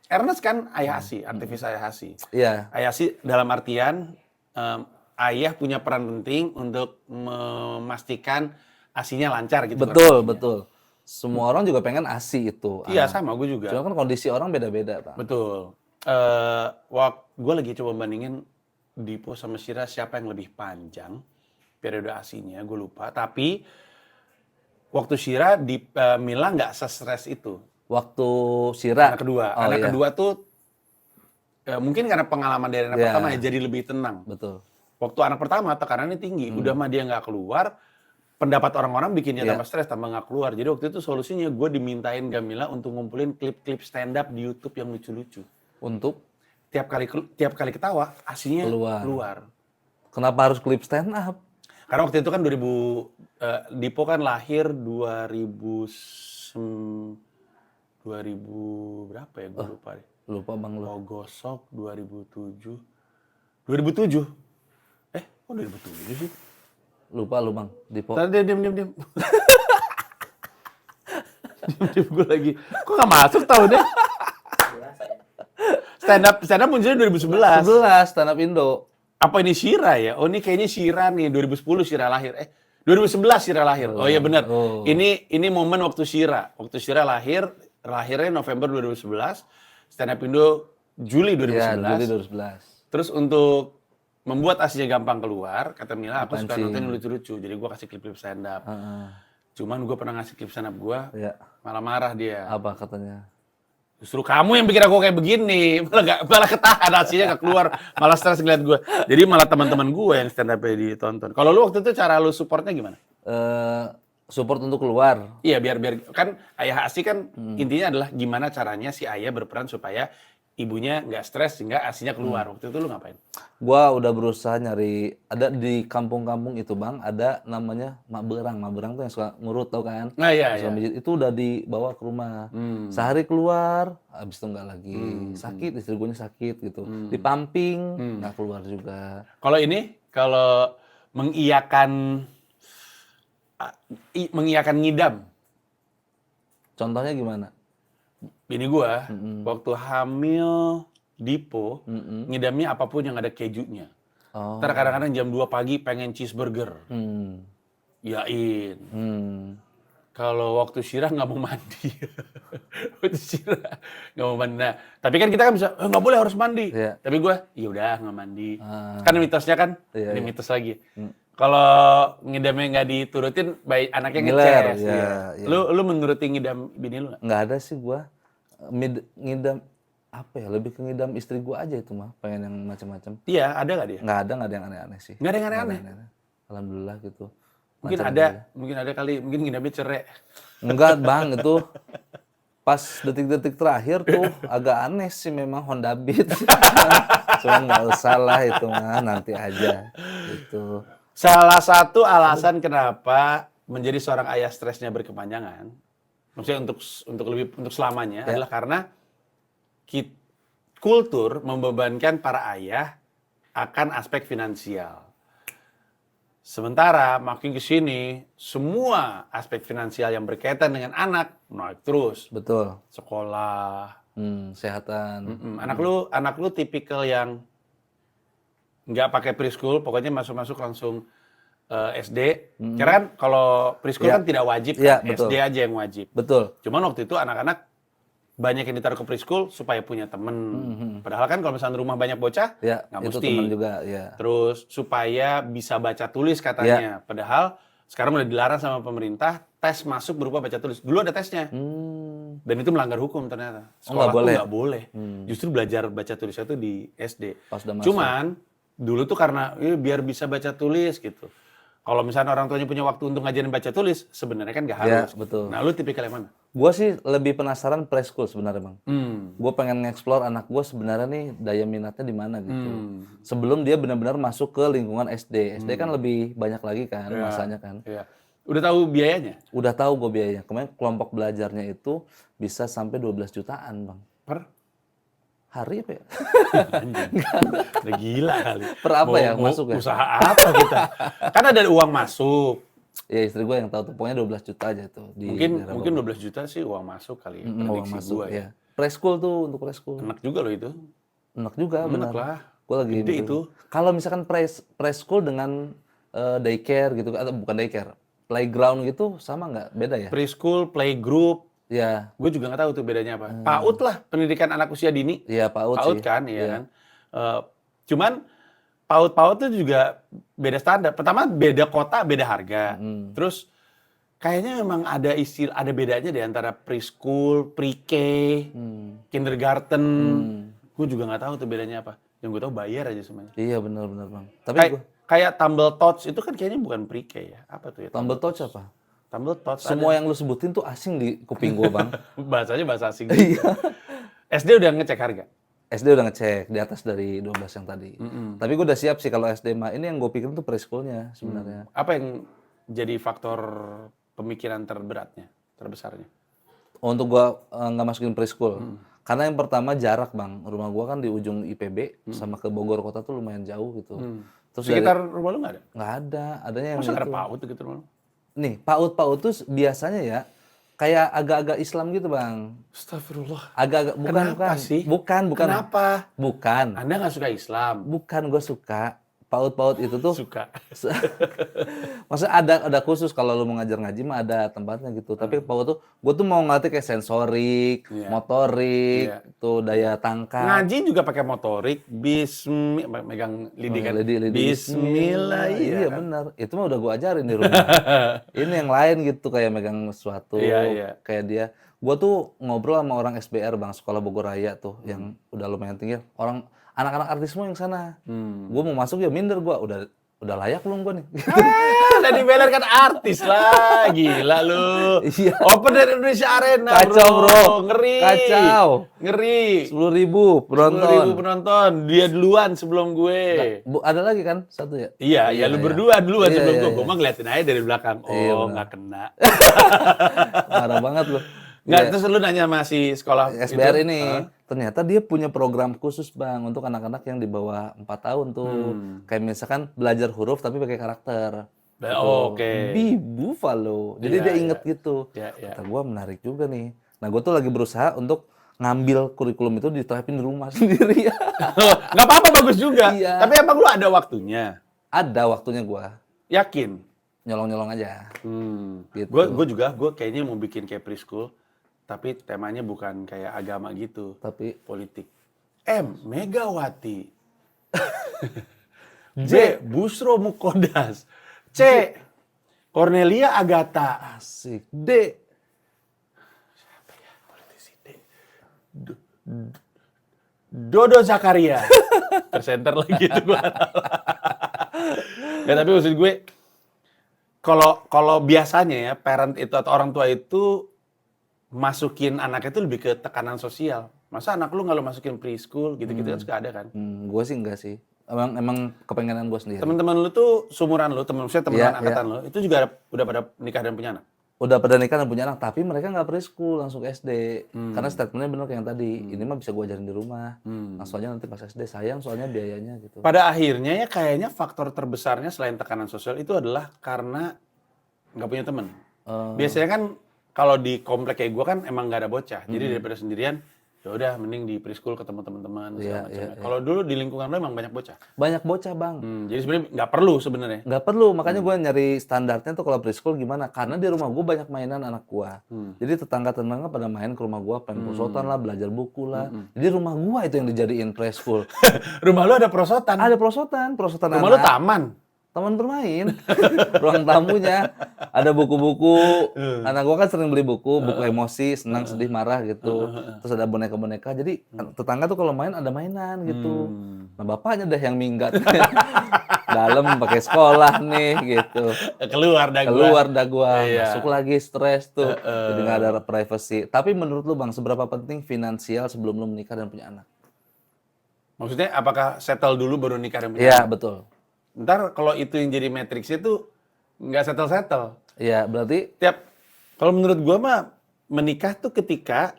Ernest kan ayah ASI, aktivis ayah ASI. Iya. Ayah ASI dalam artian ayah punya peran penting untuk memastikan ASI-nya lancar gitu. Betul, betul. Semua orang juga pengen ASI itu. Iya, sama gue juga. Cuma kan kondisi orang beda-beda, Bang. Betul. Gue lagi coba bandingin Dipo sama Shira siapa yang lebih panjang periode ASI-nya, gue lupa. Tapi waktu Shira di Mila nggak se-stres itu. Waktu Shira. Anak kedua. Oh, Anak iya. kedua tuh mungkin karena pengalaman dari anak pertama ya jadi lebih tenang. Betul. Waktu anak pertama tekanannya tinggi, udah mah dia nggak keluar, pendapat orang-orang bikin dia tambah stres, tambah nggak keluar. Jadi waktu itu solusinya gue dimintain Gamila untuk ngumpulin klip-klip stand up di YouTube yang lucu-lucu. Untuk Tiap kali ketawa, ASI-nya keluar. kenapa harus klip stand up? Karena waktu itu kan Dipo kan lahir 2000 berapa ya, gue lupa deh. Lupa Bang lu. Gosok 2007. 2007? Kok 2007 sih? Lupa lu Bang. Dipo. Diam. Diam gue lagi. Kok nggak masuk tahunnya? Stand up munculnya 2011. 11 stand up Indo. Apa ini Shira ya? Oh ini kayaknya Shira nih, 2010 Shira lahir. 2011 Shira lahir. Oh iya benar. Oh. Ini momen waktu Shira. Waktu Shira lahirnya November 2011. Stand up Indo Juli 2011. Iya, Juli 2011. Terus untuk membuat ASI-nya gampang keluar, kata Mila, aku Apaan suka sih? nonton yang lucu-lucu. Jadi gue kasih klip-klip stand up. Cuman gue pernah ngasih klip stand up gue, Iya. malah marah dia. Apa katanya? Justru kamu yang bikin aku kayak begini, malah ketahan, ASI-nya gak keluar, malah stres ngeliat gue. Jadi malah teman-teman gue yang stand up-nya ditonton. Kalau lu waktu itu cara lu supportnya gimana? Support untuk keluar. Iya, biar kan ayah ASI kan intinya adalah gimana caranya si ayah berperan supaya ibunya nggak stres sehingga ASI-nya keluar. Waktu itu lu ngapain? Gua udah berusaha nyari, ada di kampung-kampung itu Bang, ada namanya mak berang. Mak berang tuh yang suka ngurut tau kan? Nah, iya. Suka mijit. Itu udah dibawa ke rumah. Sehari keluar, habis itu nggak lagi. Sakit, istri gue sakit gitu. Dipamping, nggak keluar juga. Kalau mengiyakan ngidam. Contohnya gimana? Bini gua waktu hamil Dipo, ngidamnya apapun yang ada kejunya. Oh. Ntar kadang-kadang jam 2 pagi pengen cheeseburger. Yain. Kalau waktu Shira nggak mau mandi. Waktu Shira nggak mau mandi. Nah, tapi kan kita kan bisa, nggak boleh harus mandi. Iya. Tapi gua, ya udah nggak mandi. Kan mitosnya kan, Iya, ini iya. mitos lagi. Kalau ngidamnya nggak diturutin, baik anaknya Ngiler, ngeces. iya, Iya. iya. Lu menuruti ngidam bini lu nggak? Nggak ada sih gua. Ngidam apa ya? Lebih ke ngidam istri gua aja itu mah. Pengen yang macam-macam. Iya, ada nggak dia? Nggak ada yang aneh-aneh sih. Nggak ada yang aneh-aneh? Alhamdulillah gitu. Mungkin Lancar ada, aja. mungkin ada kali, mungkin ngidamnya cerai. Enggak Bang, itu pas detik-detik terakhir tuh agak aneh sih memang Honda Beat. Cuma nggak usah lah itu mah, nanti aja. Gitu. Salah satu alasan kenapa menjadi seorang ayah stresnya berkepanjangan, maksudnya untuk selamanya adalah karena kultur membebankan para ayah akan aspek finansial. Sementara makin ke sini semua aspek finansial yang berkaitan dengan anak naik terus. Betul. Sekolah, Kesehatan. anak lu tipikal yang nggak pakai preschool, pokoknya masuk langsung SD. Karena kan kalau preschool Iya. kan tidak wajib, Iya, kan? betul. SD aja yang wajib. Betul. Cuman waktu itu anak-anak banyak yang ditaruh ke preschool supaya punya temen. Padahal kan kalau misalnya rumah banyak bocah, Ya, nggak itu mesti. teman juga, ya. Terus supaya bisa baca tulis katanya. Padahal sekarang udah dilarang sama pemerintah, tes masuk berupa baca tulis. Dulu ada tesnya. Dan itu melanggar hukum ternyata. Sekolah tuh nggak boleh. Justru belajar baca tulisnya tuh di SD. Pas udah masuk. Cuman dulu tuh karena biar bisa baca tulis gitu. Kalau misalnya orang tuanya punya waktu untuk ngajarin baca tulis, sebenarnya kan nggak harus. Ya, betul. Nah, lu tipikal yang mana? Gue sih lebih penasaran preschool sebenarnya Bang. Hmm. Gue pengen nge-explore anak gue sebenarnya nih daya minatnya di mana gitu. Sebelum dia benar-benar masuk ke lingkungan SD. SD kan lebih banyak lagi kan masanya kan. Iya. Udah tahu biayanya? Udah tahu gue biayanya. Kemarin kelompok belajarnya itu bisa sampai 12 jutaan Bang. Per? Hari apa ya? Udah gila kali. Per apa ya masuk ya? Usaha apa kita? Kan ada uang masuk. Ya istri gue yang tahu tuh. Pokoknya 12 juta aja tuh. Di daerah Mungkin 12 juta sih uang masuk kali ya. uang Prediksi masuk gua ya. ya. Preschool tuh untuk preschool. Enak juga loh itu. Enak juga Enak benar. lah. Gue lagi Gede mikir. itu. Kalau misalkan preschool dengan daycare gitu atau bukan daycare, playground gitu sama nggak? Beda ya? Preschool, playgroup, Ya, gue juga nggak tahu tuh bedanya apa. PAUD lah, pendidikan anak usia dini. iya PAUD PAUD sih. kan, iya Iya. kan. Cuman PAUD tuh juga beda standar. Pertama beda kota, beda harga. Terus kayaknya memang ada bedanya di antara preschool, pre-K, kindergarten. Gue juga nggak tahu tuh bedanya apa. Yang gue tahu bayar aja semuanya. Iya benar-benar Bang. Tapi Kayak gue kayak Tumble Tots itu kan kayaknya bukan pre-K ya. Apa tuh ya? Tumble Touch apa? Tumble Tots Semua yang lu sebutin tuh asing di kuping gue Bang. bahasanya bahasa asing. Iya. SD udah ngecek harga. SD udah ngecek di atas dari 12 yang tadi. Tapi gue udah siap sih kalau SD mah. Ini yang gue pikirin tuh preschoolnya sebenarnya. Apa yang jadi faktor pemikiran terbesarnya? Untuk gua nggak masukin preschool. Karena yang pertama jarak Bang. Rumah gua kan di ujung IPB sama ke Bogor kota tuh lumayan jauh gitu. Terus Sekitar rumah lu nggak ada? nggak ada, adanya yang Masa nggak ada gitu. PAUD gitu rumah lu? Nih, PAUD tuh biasanya ya kayak agak-agak Islam gitu Bang. Astagfirullah. Agak-agak Kenapa sih? bukan. Kenapa? Bukan. Anda nggak suka Islam? Bukan gue suka. PAUD itu tuh Suka. maksudnya ada khusus kalau lu mau ngajar ngaji mah ada tempatnya gitu. Tapi PAUD tuh gue tuh mau ngelatih kayak sensorik, Iya. motorik, Iya. tuh daya tangkap. Ngaji juga pakai motorik, megang lidi kan. Lidi. Bismillah, Iya kan? benar. Itu mah udah gue ajarin di rumah. Ini yang lain gitu kayak megang sesuatu. Iya. Kayak dia. Gue tuh ngobrol sama orang SBR Bang, Sekolah Bogor Raya tuh, yang udah lumayan tinggi. Anak-anak artis semua yang sana. Gue mau masuk ya minder gue. Udah layak belum gue nih? Udah dibeler kan artis lah, gila lu. Iya. Open dari Indonesia Arena, Kacau bro. Ngeri. Kacau. Ngeri. 10.000 penonton. 10.000 penonton. Dia duluan sebelum gue. Ada lagi kan satu ya? Iya, lu berdua duluan Iya, sebelum iya, gue. iya. Gue mah ngeliatin aja dari belakang. Iya, Oh, benar. nggak kena. Marah banget loh. Nggak, Iya. terus lu nanya masih sekolah SBR itu? ini ternyata dia punya program khusus Bang untuk anak-anak yang di bawah 4 tahun tuh. Kayak misalkan belajar huruf tapi pakai karakter. Oh, oke. Bibu Falo. Jadi Iya, dia inget gitu. Iya. Kata gue menarik juga nih. Nah gue tuh lagi berusaha untuk ngambil kurikulum itu diterapin di rumah sendiri ya. Nggak apa-apa, bagus juga. Iya. Tapi emang lu ada waktunya? Ada waktunya gue. Yakin? Nyolong-nyolong aja. Gitu. Gue kayaknya mau bikin kayak preschool, tapi temanya bukan kayak agama gitu, Tapi politik. M. Megawati. B. Bushro Mukodas. C. Cornelia Agatha. asik. D. Politisi D. Dodo Zakaria. Tersenter lagi itu gue. Ya tapi maksud gue, kalau biasanya ya parent itu atau orang tua itu masukin anaknya itu lebih ke tekanan sosial. Masa anak lu nggak lu masukin preschool gitu-gitu kan suka ada kan. Gue sih enggak sih. Emang kepengenan gue sendiri. Teman-teman lu tuh sumuran lu, maksudnya teman-teman Iya, angkatan lu, itu juga udah pada nikah dan punya anak. Udah pada nikah dan punya anak, tapi mereka nggak preschool, langsung SD. Karena statementnya bener kayak yang tadi, ini mah bisa gue ajarin di rumah. Langsung aja nanti pas SD, sayang soalnya biayanya gitu. Pada akhirnya ya kayaknya faktor terbesarnya selain tekanan sosial itu adalah karena nggak punya teman. Biasanya kan kalau di komplek kayak gue kan emang nggak ada bocah, jadi daripada sendirian, ya udah mending di preschool ketemu teman-teman segala macam. Kalau dulu di lingkungan lo emang banyak bocah. Banyak bocah bang. Jadi sebenarnya nggak perlu sebenarnya. Nggak perlu, makanya gue nyari standarnya tuh kalau preschool gimana. Karena di rumah gue banyak mainan anak gue. Jadi tetangga-tetangga pada main ke rumah gue, pengen perosotan lah, belajar buku lah. Jadi rumah gue itu yang dijadiin preschool. Rumah lo ada perosotan? Ada perosotan Rumah lo anak. taman? Taman bermain, ruang tamunya ada buku-buku. Anak gua kan sering beli buku emosi, senang, sedih, marah gitu. Terus ada boneka-boneka. Jadi tetangga tuh kalau main ada mainan gitu. Nah bapaknya dah yang minggat. Dalam pakai sekolah nih gitu. Keluar dah gua. Masuk lagi stres tuh. Jadi nggak ada privacy. Tapi menurut lu bang, seberapa penting finansial sebelum lu menikah dan punya anak? Maksudnya apakah settle dulu baru nikah dan punya Iya anak? betul. Ntar kalau itu yang jadi matriksnya tuh nggak settle-settle. Iya berarti. Kalau menurut gua mah menikah tuh ketika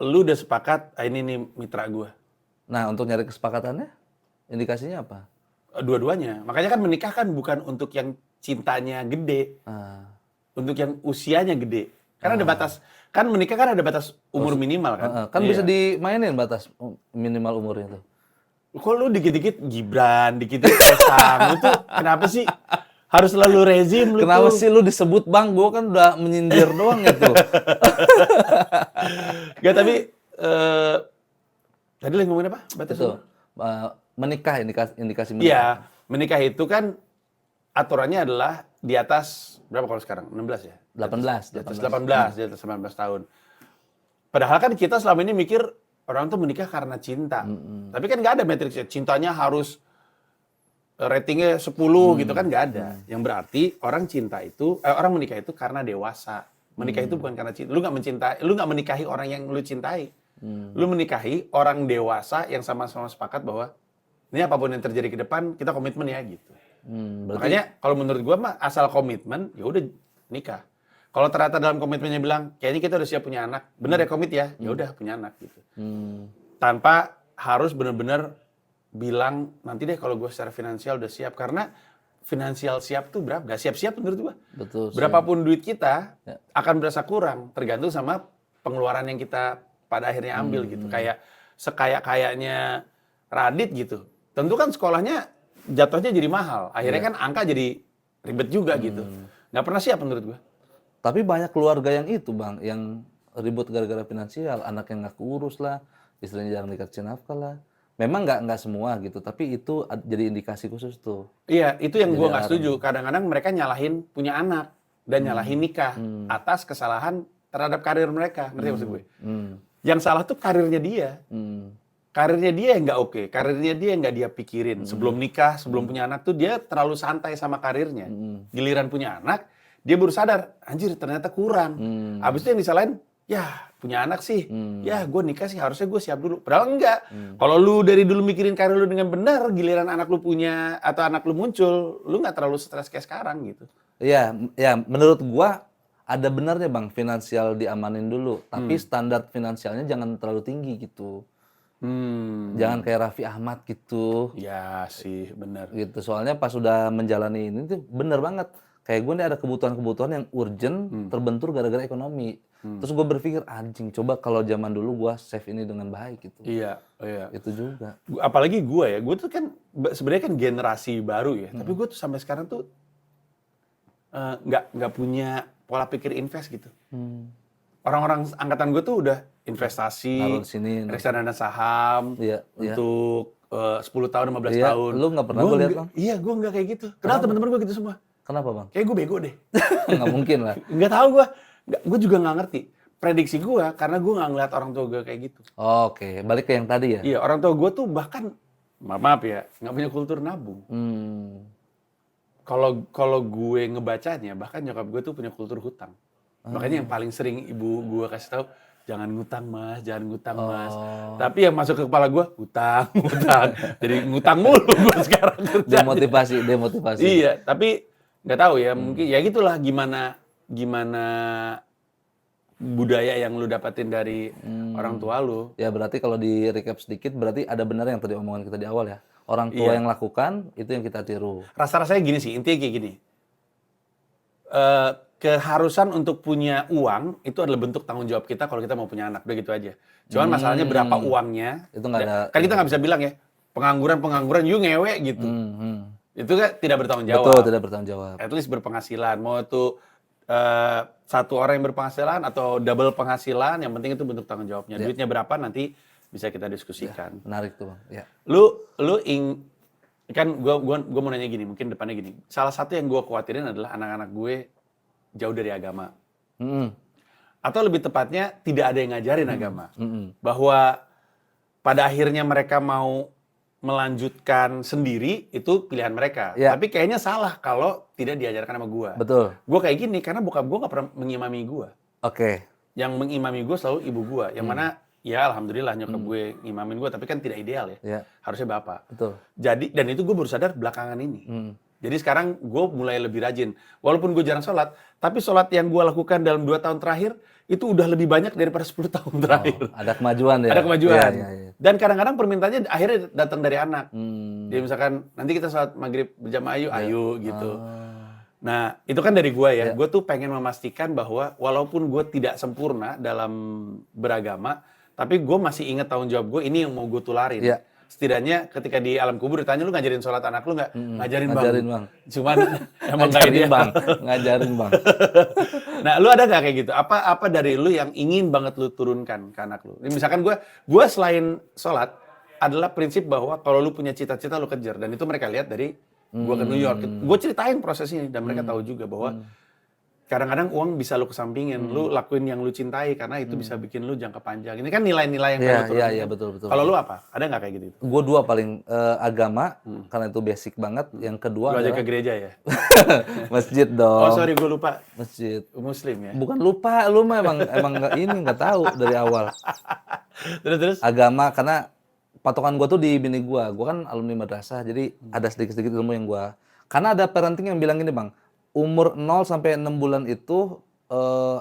lu udah sepakat, ini nih mitra gua. Nah untuk nyari kesepakatannya, indikasinya apa? Dua-duanya. Makanya kan menikah kan bukan untuk yang cintanya gede. Untuk yang usianya gede. Karena ada batas. Kan menikah kan ada batas umur minimal kan. Kan bisa dimainin batas minimal umurnya tuh. Kok lu dikit-dikit Gibran, dikit-dikit Kaisang, lu tuh kenapa sih harus selalu rezim lu Kenapa tuh? sih lu disebut Bang? Gua kan udah menyindir doang itu. Gak, tapi tadi lagi ngomongin apa? Batas Itu umur? menikah, indikasi menikah. Iya, menikah itu kan aturannya adalah di atas berapa kalau sekarang? 16 ya? 18. Di atas 18, di atas 19 tahun. Padahal kan kita selama ini mikir orang tuh menikah karena cinta. Tapi kan nggak ada matriksnya. Cintanya harus ratingnya 10 gitu kan nggak ada. Yang berarti orang menikah itu karena dewasa. Menikah itu bukan karena cinta. Lu nggak menikahi orang yang lu cintai. Lu menikahi orang dewasa yang sama-sama sepakat bahwa ini apapun yang terjadi ke depan kita komitmen ya gitu. Berarti Makanya kalau menurut gua mah asal komitmen ya udah nikah. Kalau ternyata dalam komitmennya bilang kayaknya kita udah siap punya anak, bener ya komit ya udah punya anak gitu. Tanpa harus benar-benar bilang nanti deh kalau gue secara finansial udah siap, karena finansial siap tuh berapa? Gak siap-siap menurut gua. betul. Berapapun duit kita akan berasa kurang tergantung sama pengeluaran yang kita pada akhirnya ambil gitu. Kayak sekaya-kayanya Radit gitu. Tentu kan sekolahnya jatuhnya jadi mahal. Akhirnya kan angka jadi ribet juga gitu. Nggak pernah siap menurut gua. Tapi banyak keluarga yang itu Bang, yang ribut gara-gara finansial, anak yang nggak keurus lah, istrinya jarang dikasih nafkah lah. Memang nggak semua gitu, tapi itu jadi indikasi khusus tuh. Iya, itu yang Jadi gua nggak alarm. setuju. Kadang-kadang mereka nyalahin punya anak dan nyalahin nikah atas kesalahan terhadap karir mereka. Ngerti maksud gue? Yang salah tuh karirnya dia. Karirnya dia yang nggak oke. Karirnya dia yang nggak dia pikirin. Sebelum nikah, sebelum punya anak tuh dia terlalu santai sama karirnya. Giliran punya anak, dia baru sadar, anjir ternyata kurang. Abis itu yang disalahin, ya punya anak sih, ya gue nikah sih harusnya gue siap dulu. Padahal enggak. Kalau lu dari dulu mikirin karir lu dengan benar, giliran anak lu punya atau anak lu muncul, lu nggak terlalu stres kayak sekarang gitu. Iya, ya menurut gua ada benarnya Bang, finansial diamanin dulu, tapi standar finansialnya jangan terlalu tinggi gitu. Jangan kayak Raffi Ahmad gitu. Ya sih, benar. Gitu. Soalnya pas sudah menjalani ini tuh bener banget. Kayak gue nih ada kebutuhan-kebutuhan yang urgent terbentur gara-gara ekonomi. Terus gue berpikir anjing, coba kalau zaman dulu gue save ini dengan baik gitu. Iya, iya. Itu juga. Apalagi gue tuh kan sebenarnya kan generasi baru ya. Tapi gue tuh sampai sekarang tuh nggak punya pola pikir invest gitu. Orang-orang angkatan gue tuh udah investasi, Taruh di sini. reksadana saham, Iya, iya. untuk 10 tahun, 15 Iya, tahun. lu nggak pernah Gua gua lihat, nggak- Bang. Iya, gue nggak kayak gitu. Kenapa teman-teman gue gitu semua? Kenapa Bang? Kayak gue bego deh. Nggak mungkin lah. Nggak tahu gue. Gue juga nggak ngerti. Prediksi gue, karena gue nggak ngeliat orang tua gue kayak gitu. Oke, balik ke yang tadi ya. Iya, orang tua gue tuh bahkan, maaf ya, nggak punya kultur nabung. Kalau gue ngebacanya, bahkan nyokap gue tuh punya kultur hutang. Makanya yang paling sering ibu gue kasih tahu, jangan ngutang mas, jangan ngutang mas. Tapi yang masuk ke kepala gue, hutang, hutang. Jadi ngutang mulu gue sekarang kerja. Demotivasi. Iya, tapi nggak tahu ya, mungkin ya gitulah gimana budaya yang lu dapatin dari orang tua lu. Ya berarti kalau di recap sedikit, berarti ada benar yang tadi omongan kita di awal ya. Orang tua Iya. yang lakukan, itu yang kita tiru. Rasa-rasanya gini sih, intinya kayak gini. Keharusan untuk punya uang itu adalah bentuk tanggung jawab kita kalau kita mau punya anak, udah gitu aja. Cuman masalahnya berapa uangnya, Itu nggak ada. kan kita nggak bisa bilang ya, pengangguran, you ngewe gitu. Itu kan tidak bertanggung jawab. Betul, tidak bertanggung jawab. At least berpenghasilan, mau itu satu orang yang berpenghasilan atau double penghasilan, yang penting itu bentuk tanggung jawabnya. Duitnya berapa nanti bisa kita diskusikan. Menarik tuh Bang. Ya. Kan gua mau nanya gini, mungkin depannya gini. Salah satu yang gua khawatirin adalah anak-anak gue jauh dari agama. Atau lebih tepatnya tidak ada yang ngajarin agama. Bahwa pada akhirnya mereka mau melanjutkan sendiri, itu pilihan mereka. Ya. Tapi kayaknya salah kalau tidak diajarkan sama gua. Betul. Gua kayak gini karena bokap gua nggak pernah mengimami gua. Oke. Yang mengimami gua selalu ibu gua. Yang mana ya alhamdulillah nyokap gue ngimamin gua, tapi kan tidak ideal ya. Ya. Harusnya bapak. Betul. Jadi, dan itu gue baru sadar belakangan ini. Jadi sekarang gue mulai lebih rajin. Walaupun gue jarang sholat, tapi sholat yang gue lakukan dalam 2 tahun terakhir, itu udah lebih banyak daripada 10 tahun terakhir. Ada kemajuan ya. Ada kemajuan. Iya. Dan kadang-kadang permintaannya akhirnya datang dari anak. Jadi misalkan, nanti kita sholat maghrib berjamaah ayo gitu. Nah, itu kan dari gue ya. Gue tuh pengen memastikan bahwa walaupun gue tidak sempurna dalam beragama, tapi gue masih ingat tanggung jawab gue, ini yang mau gue tularin. Iya. setidaknya ketika di alam kubur ditanya lu ngajarin sholat anak lu nggak? Ngajarin bang. Ngajarin, Bang. Cuman emang nggak Ngajarin, dia. Bang. Ngajarin, Bang. Nah, lu ada nggak kayak gitu? Apa dari lu yang ingin banget lu turunkan ke anak lu? Misalkan gue selain sholat adalah prinsip bahwa kalau lu punya cita-cita lu kejar, dan itu mereka lihat dari gue ke New York. Gue ceritain prosesnya dan mereka tahu juga bahwa kadang-kadang uang bisa lu kesampingin, lu lakuin yang lu cintai karena itu bisa bikin lu jangka panjang. Ini kan nilai-nilai yang Iya, perlu turun. iya, betul. Kalau lu apa? Ada nggak kayak gitu? Gue dua paling agama, karena itu basic banget. Yang kedua Lu aja adalah ke gereja ya? masjid dong. Oh sorry, gue lupa. Masjid. Muslim ya? Bukan lupa, lu mah emang nggak tahu dari awal. Terus? Agama karena patokan gue tuh di bini gue kan alumni madrasah, jadi ada sedikit-sedikit ilmu yang gue. Karena ada parenting yang bilang gini, Bang, umur 0 sampai 6 bulan itu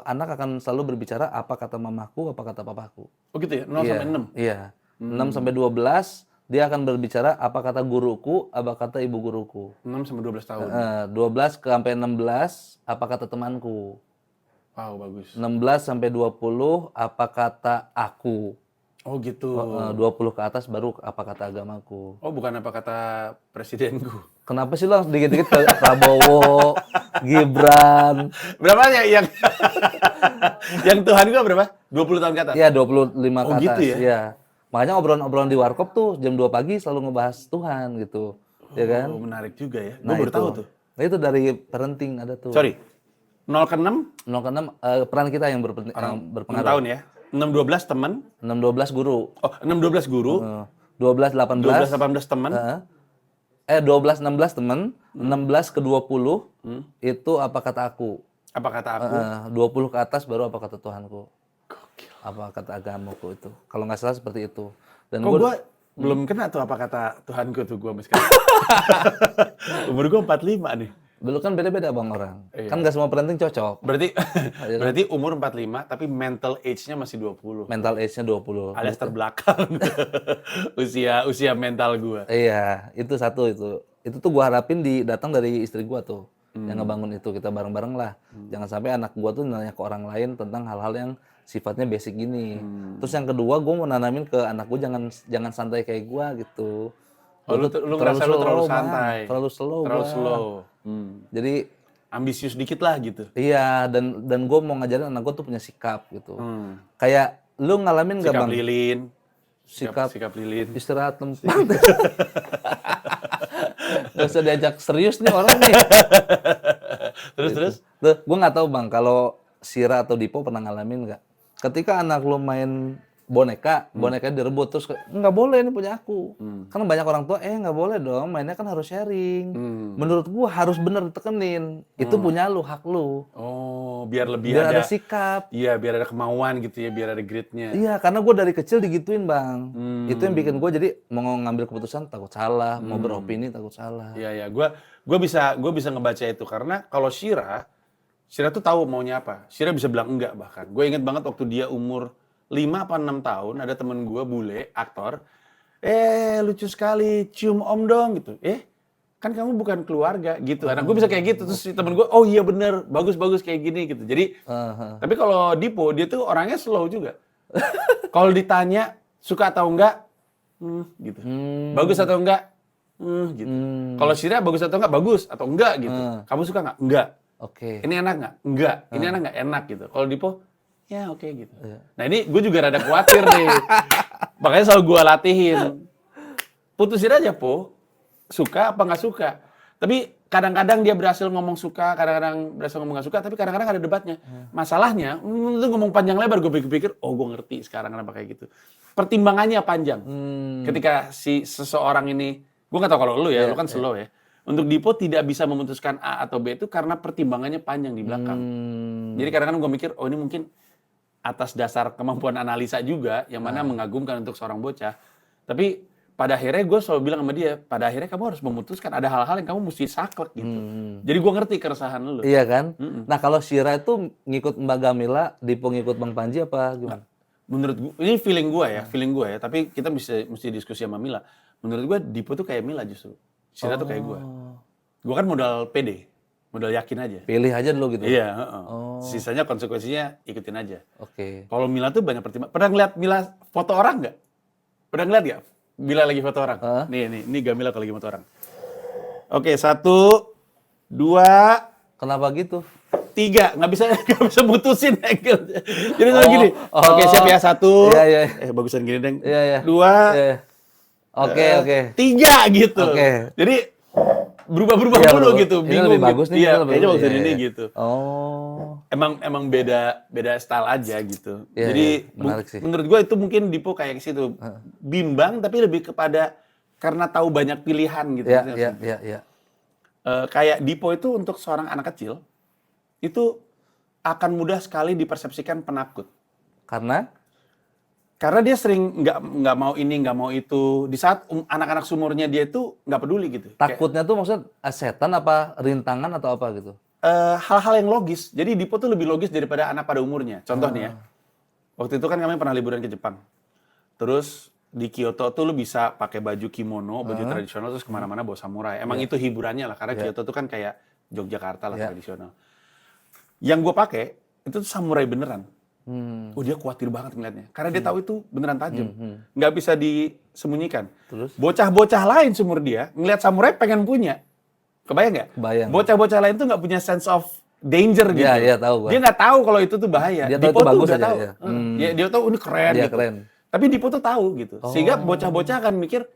anak akan selalu berbicara apa kata mamaku, apa kata papaku. Oh gitu ya? 0 sampai 6? Iya. 6 sampai 12 dia akan berbicara apa kata guruku, apa kata ibu guruku. 6 sampai 12 tahun. 12 sampai 16 apa kata temanku. Wow, bagus. 16 sampai 20 apa kata aku. Oh gitu. 20 ke atas baru apa kata agamaku. Oh bukan apa kata presidenku. Kenapa sih lo dikit-dikit ke Prabowo, Gibran? Berapa ya yang yang Tuhan gua berapa? 20 tahun ke atas? Iya, 25 ke atas. Gitu ya? Iya. Makanya obrolan-obrolan di warkop tuh jam 2 pagi selalu ngebahas Tuhan gitu. Ya kan? Oh menarik juga ya. Nah, Gua baru itu. tahu tuh. Nah, itu dari parenting ada tuh. Sorry. 0 ke 6 0 ke 6 peran kita yang 6 berpengaruh. tahun ya. 6 12 teman. 6 12 guru. Oh, 6 12 guru. 12 18 12 18 teman. 12 16 teman, 16 ke 20 itu apa kata aku. Apa kata aku? 20 ke atas baru apa kata Tuhanku. Gokil. Apa kata agamaku itu. Kalau nggak salah seperti itu. Dan Kok gua belum kena tuh apa kata Tuhanku tuh gua sekarang. Umur gua 45 nih. dulu kan beda-beda Bang orang. Iya. Kan nggak semua parenting cocok. Berarti umur 45 tapi mental age-nya masih 20. Mental age-nya 20. Alias terbelakang. usia mental gua. Iya, itu satu itu. Itu tuh gua harapin datang dari istri gua tuh. Yang ngebangun itu, kita bareng-bareng lah. Jangan sampai anak gua tuh nanya ke orang lain tentang hal-hal yang sifatnya basic gini. Terus yang kedua gua mau nanamin ke anak gua jangan santai kayak gua gitu. Oh, lu ngerasa lu terlalu santai. Terlalu slow. Terlalu gua. slow. Jadi ambisius dikit lah gitu. iya, dan gue mau ngajarin anak gue tuh punya sikap gitu. Kayak lu ngalamin nggak Sikap Bang? lilin. Sikap lilin. istirahat tempat. Gak usah diajak serius nih orang nih. Terus? Tuh, gue nggak tahu Bang, kalau Sira atau Dipo pernah ngalamin nggak? Ketika anak lu main boneka direbut terus nggak boleh ini punya aku. Karena banyak orang tua nggak boleh dong, mainnya kan harus sharing. Menurut gua harus bener ditekenin. Itu punya lu, hak lu. Oh, biar ada sikap. Iya, biar ada kemauan gitu ya, biar ada gritnya. Iya, karena gua dari kecil digituin Bang. Itu yang bikin gua jadi mau ngambil keputusan takut salah, mau beropini takut salah. Iya. Gua bisa ngebaca itu karena kalau Shira tuh tahu maunya apa. Shira bisa bilang enggak bahkan. Gue inget banget waktu dia umur 5 apa 6 tahun, ada temen gue bule, aktor. Lucu sekali, cium om dong gitu. Kan kamu bukan keluarga gitu. Anak gue bisa kayak gitu. Terus si temen gue, oh iya bener, bagus-bagus kayak gini gitu. Jadi, tapi kalau Dipo, dia tuh orangnya slow juga. Kalau ditanya, suka atau enggak, gitu. Bagus atau enggak, gitu. Kalau Shira bagus atau enggak, bagus atau enggak gitu. Kamu suka enggak? Enggak. Oke. Ini enak nggak? Enggak. Ini enak nggak? Enak gitu. Kalau Dipo, ya oke gitu. Nah ini gue juga rada khawatir nih. Makanya selalu gue latihin. Putusin aja Po. Suka apa nggak suka. Tapi kadang-kadang dia berhasil ngomong suka, kadang-kadang berhasil ngomong nggak suka, tapi kadang-kadang ada debatnya. Masalahnya, itu ngomong panjang lebar, gue pikir-pikir, oh gue ngerti sekarang kenapa kayak gitu. Pertimbangannya panjang. Ketika si seseorang ini, gue nggak tahu kalau lu ya, lu kan slow ya. Untuk Dipo tidak bisa memutuskan A atau B itu karena pertimbangannya panjang di belakang. Jadi kadang-kadang gue mikir, oh ini mungkin atas dasar kemampuan analisa juga, yang mana mengagumkan untuk seorang bocah. Tapi pada akhirnya gue selalu bilang sama dia, pada akhirnya kamu harus memutuskan, ada hal-hal yang kamu mesti saklek gitu. Jadi gue ngerti keresahan lu. Iya kan? Nah kalau Shira itu ngikut Mbak Gamila, Dipo ngikut Bang Panji apa gimana? Menurut gue, ini feeling gue ya, tapi kita mesti diskusi sama Mila. Menurut gue Dipo tuh kayak Mila justru. Shira tuh kayak gue. Gue kan modal pede, modal yakin aja. Pilih aja dulu gitu? Iya, sisanya konsekuensinya ikutin aja. Oke. Kalau Mila tuh banyak pertimbangan. Pernah ngeliat Mila foto orang nggak? Pernah ngeliat nggak? Bila lagi foto orang. Hah? Ini Gamila kalau lagi foto orang. Oke, 1, 2, Kenapa gitu? 3. Nggak bisa mutusin angle. Jadi kalau gini. Oke, siap ya. 1. Iya, iya. Bagusan gini, Deng. Iya, iya. 2. Iya. Oke. 3 gitu. Oke. Jadi berubah-berubah Iya, dulu betul. gitu. Ini Bingung lebih gitu. bagus nih, Iya, kita lebih kayaknya bagus. bagusan Iya, ini iya. gitu. Oh. Emang beda style aja gitu. Iya, Jadi iya. Menarik sih. menurut gue itu mungkin Dipo kayak ke situ. Bimbang tapi lebih kepada karena tahu banyak pilihan gitu. Iya, iya, iya, iya. Kayak Dipo itu untuk seorang anak kecil itu akan mudah sekali dipersepsikan penakut. Karena Karena dia sering nggak mau ini, nggak mau itu. Di saat anak-anak seumurnya dia itu nggak peduli gitu. takutnya tuh maksudnya setan apa rintangan atau apa gitu? Hal-hal yang logis. Jadi Dipo tuh lebih logis daripada anak pada umurnya. Contoh nih ya. Waktu itu kan kami pernah liburan ke Jepang. Terus di Kyoto tuh lu bisa pakai baju kimono, baju tradisional terus kemana-mana bawa samurai. Emang itu hiburannya lah karena Kyoto tuh kan kayak Yogyakarta lah tradisional. Yang gue pakai itu tuh samurai beneran. Oh dia khawatir banget ngeliatnya. Karena dia tahu itu beneran tajam. Nggak bisa disembunyikan. Terus? Bocah-bocah lain seumur dia ngeliat samurai pengen punya. Kebayang nggak? Kebayang. Bocah-bocah lain tuh nggak punya sense of danger gitu. Iya, iya, tahu gua. Dia nggak tahu kalau itu tuh bahaya. Dia tahu Dipo itu tuh bagus udah aja, tahu. ya. Dia tahu ini keren Iya, gitu. keren. Tapi Dipo tuh tahu gitu. Sehingga bocah-bocah akan mikir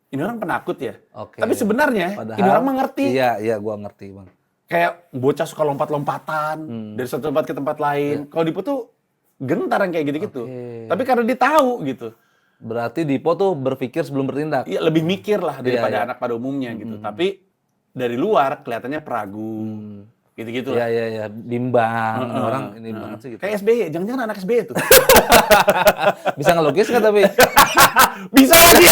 ini orang penakut ya. Oke. Tapi sebenarnya Padahal, ini orang mengerti. Iya, iya, gua ngerti, Bang. Kayak bocah suka lompat-lompatan dari satu tempat ke tempat lain. Kalau Dipo tuh gentar yang kayak gitu-gitu. Oke. Tapi karena dia tahu gitu. Berarti Dipo tuh berpikir sebelum bertindak. Iya lebih mikir lah daripada iya. anak pada umumnya gitu. Tapi dari luar kelihatannya peragu. Gitu-gitu Iya, lah. iya, iya, bimbang. Orang ini banget sih gitu. Kayak SBY, jangan-jangan anak SBY tuh. Bisa ngelukis kan tapi? Bisa lagi.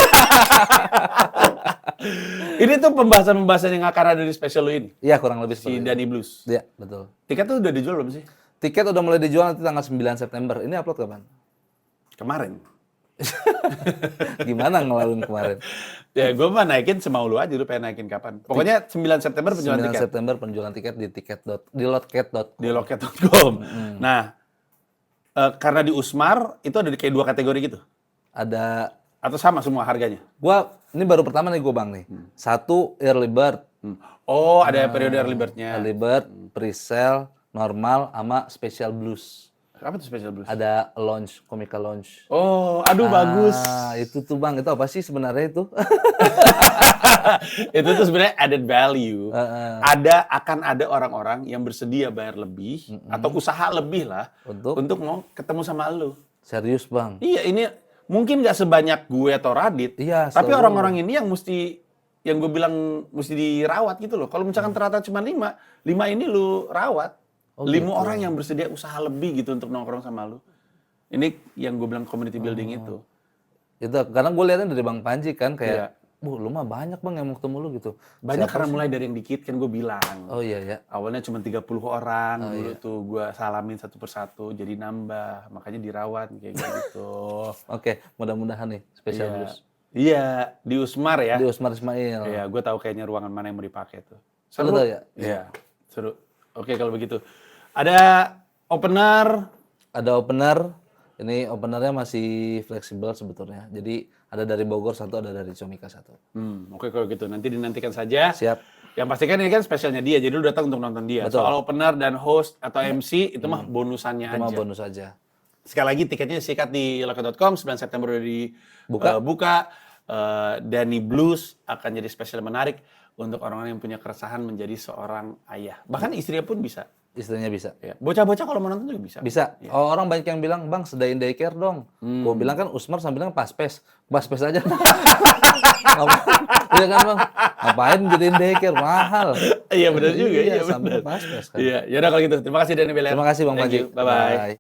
Ini tuh pembahasan-pembahasan yang akan ada di special lu ini. Iya, kurang lebih Si seperti itu. Dani Blues. Iya, betul. Tiket tuh udah dijual belum sih? Tiket udah mulai dijual nanti tanggal 9 September. Ini upload kapan? Kemarin. Gimana ngelalun kemarin? Ya gue mah naikin semau lu aja, lu pengen naikin kapan. Pokoknya 9 September penjualan 9 tiket. September penjualan tiket di loket.com. Di loket.com. Nah, karena di Usmar itu ada kayak 2 kategori gitu. Ada Atau sama semua harganya? ini baru pertama nih gua Bang nih. Satu early bird. Oh, ada periode early bird-nya. Early bird, pre-sale, normal sama special blues. Apa tuh special blues? Ada launch, comical launch. Oh, aduh bagus. Itu tuh Bang, itu apa sih sebenarnya itu? Itu tuh sebenarnya added value. Akan ada orang-orang yang bersedia bayar lebih atau usaha lebih lah untuk mau ketemu sama lu. Serius Bang. Iya, ini mungkin nggak sebanyak gue atau Radit, Iya, tapi selalu. orang-orang ini yang gue bilang mesti dirawat gitu loh. Kalau misalkan ternyata cuma 5 ini lu rawat. 5 orang yang bersedia usaha lebih gitu untuk nongkrong sama lu. Ini yang gue bilang community building itu. Itu karena gue lihatnya dari Bang Panji kan Iya. kayak, lu mah banyak Bang yang mau ketemu lu gitu. Banyak karena mulai dari yang dikit kan gue bilang. Oh iya ya. Awalnya cuma 30 orang dulu tuh gue salamin satu persatu jadi nambah. Makanya dirawat kayak gitu. Oke, mudah-mudahan nih special blues. Iya, di Usmar ya. Di Usmar Ismail. Iya, gue tahu kayaknya ruangan mana yang mau dipakai tuh. Lu tahu ya? Iya, seru. Oke kalau begitu. Ada opener. Ada opener. Ini openernya masih fleksibel sebetulnya. Jadi ada dari Bogor satu, ada dari Comika satu. Oke kalau gitu. Nanti dinantikan saja. Siap. Yang pastikan ini kan spesialnya dia. Jadi lu datang untuk nonton dia. Betul. Soal opener dan host atau MC itu mah bonusannya Cuma aja. bonus aja. Sekali lagi tiketnya sikat di loket.com. 9 September udah dibuka. Dani Blues akan jadi spesial menarik untuk orang-orang yang punya keresahan menjadi seorang ayah. Bahkan istrinya pun bisa. Istrinya bisa. Ya. Bocah-bocah kalau mau nonton juga bisa. Bisa. Oh, orang banyak yang bilang, Bang, sedain daycare dong. Gue bilang kan Usmar sambil bilang pas-pes. Pas-pes aja. Iya kan, Bang? Ngapain jadiin daycare? Mahal. Iya benar juga. Iya sambil benar. pas-pes kan. Iya. Yaudah kalau gitu. Terima kasih Dani Beler. Terima kasih Bang Thank Panji. you. Bye-bye.